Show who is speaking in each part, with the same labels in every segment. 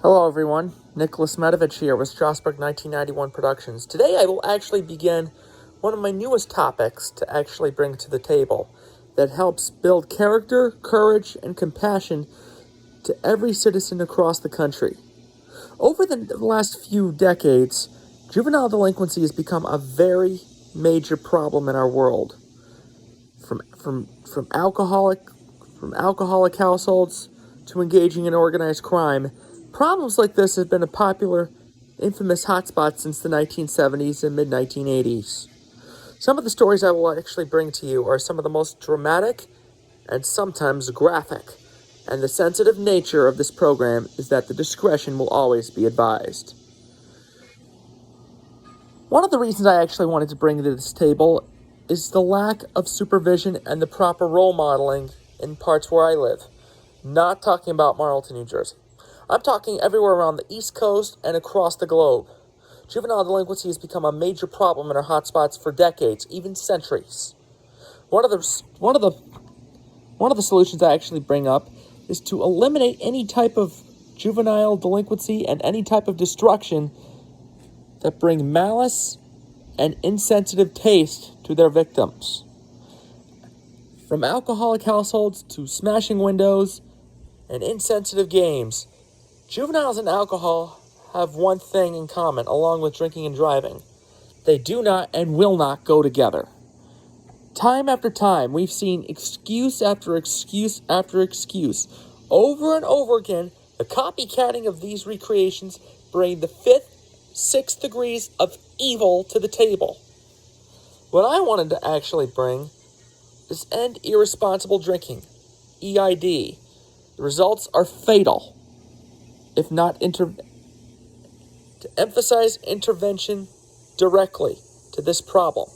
Speaker 1: Hello everyone, Nicholas Medovich here with Strasbourg 1991 Productions. Today I will actually begin one of my newest topics to actually bring to the table that helps build character, courage, and compassion to every citizen across the country. Over the last few decades, juvenile delinquency has become a very major problem in our world. From alcoholic households to engaging in organized crime, problems like this have been a popular, infamous hotspot since the 1970s and mid-1980s. Some of the stories I will actually bring to you are some of the most dramatic and sometimes graphic, and the sensitive nature of this program is that the discretion will always be advised. One of the reasons I actually wanted to bring to this table is the lack of supervision and the proper role modeling in parts where I live. Not talking about Marlton, New Jersey. I'm talking everywhere around the East Coast and across the globe. Juvenile delinquency has become a major problem in our hotspots for decades, even centuries. One of the solutions I actually bring up is to eliminate any type of juvenile delinquency and any type of destruction that bring malice and insensitive taste to their victims. From alcoholic households to smashing windows and insensitive games, juveniles and alcohol have one thing in common, along with drinking and driving. They do not and will not go together. Time after time, we've seen excuse after excuse after excuse. Over and over again, the copycatting of these recreations bring the fifth, sixth degrees of evil to the table. What I wanted to actually bring is end irresponsible drinking, EID. The results are fatal. If not to emphasize intervention directly to this problem.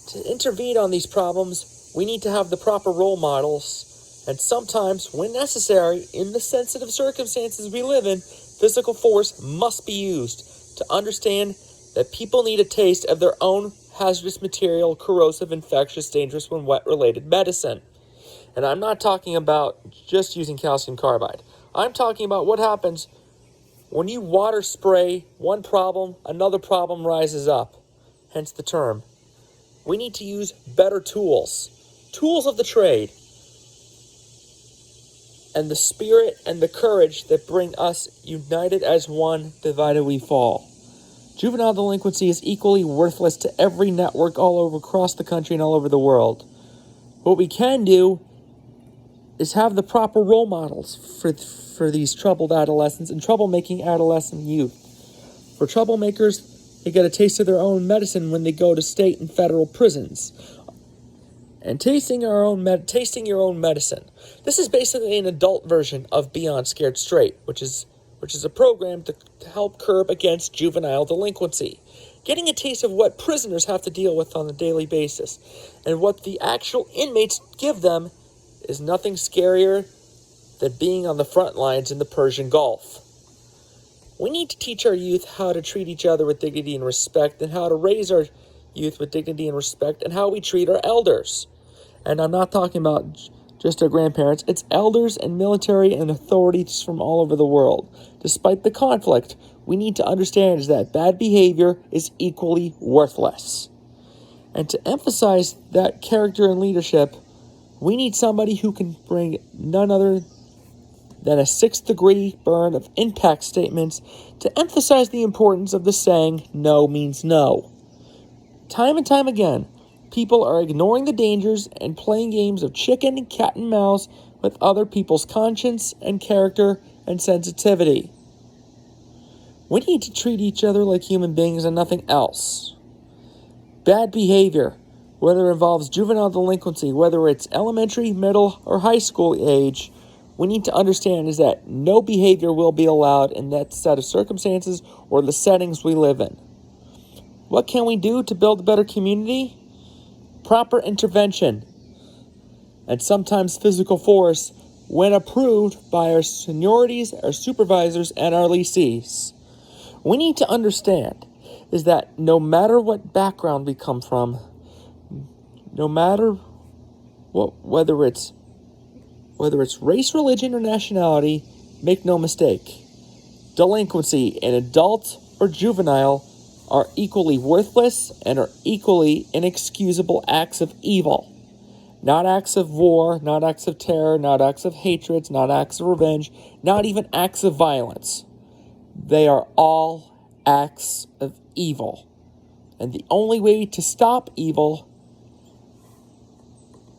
Speaker 1: To intervene on these problems, we need to have the proper role models, and sometimes, when necessary, in the sensitive circumstances we live in, physical force must be used to understand that people need a taste of their own hazardous material, corrosive, infectious, dangerous, when wet-related medicine. And I'm not talking about just using calcium carbide. I'm talking about what happens when you water spray one problem, another problem rises up. Hence the term. We need to use better tools of the trade, and the spirit and the courage that bring us united as one, divided we fall. Juvenile delinquency is equally worthless to every network all over across the country and all over the world. What we can do is have the proper role models for these troubled adolescents and troublemaking adolescent youth. For troublemakers, they get a taste of their own medicine when they go to state and federal prisons. And tasting your own medicine. This is basically an adult version of Beyond Scared Straight, which is a program to help curb against juvenile delinquency. Getting a taste of what prisoners have to deal with on a daily basis and what the actual inmates give them is nothing scarier than being on the front lines in the Persian Gulf. We need to teach our youth how to treat each other with dignity and respect, and how to raise our youth with dignity and respect, and how we treat our elders. And I'm not talking about just our grandparents. It's elders and military and authorities from all over the world. Despite the conflict, we need to understand is that bad behavior is equally worthless. And to emphasize that character and leadership, we need somebody who can bring none other than a sixth-degree burn of impact statements to emphasize the importance of the saying, no means no. Time and time again, people are ignoring the dangers and playing games of chicken and cat and mouse with other people's conscience and character and sensitivity. We need to treat each other like human beings and nothing else. Bad behavior, whether it involves juvenile delinquency, whether it's elementary, middle, or high school age, we need to understand is that no behavior will be allowed in that set of circumstances or the settings we live in. What can we do to build a better community? Proper intervention, and sometimes physical force when approved by our seniorities, our supervisors, and our lessees. We need to understand is that no matter what background we come from, no matter whether it's race, religion, or nationality, Make no mistake, delinquency in adult or juvenile are equally worthless and are equally inexcusable acts of evil. Not acts of war, not acts of terror, not acts of hatred, not acts of revenge, not even acts of violence. They are all acts of evil. And the only way to stop evil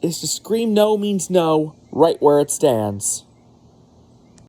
Speaker 1: is to scream no means no right where it stands.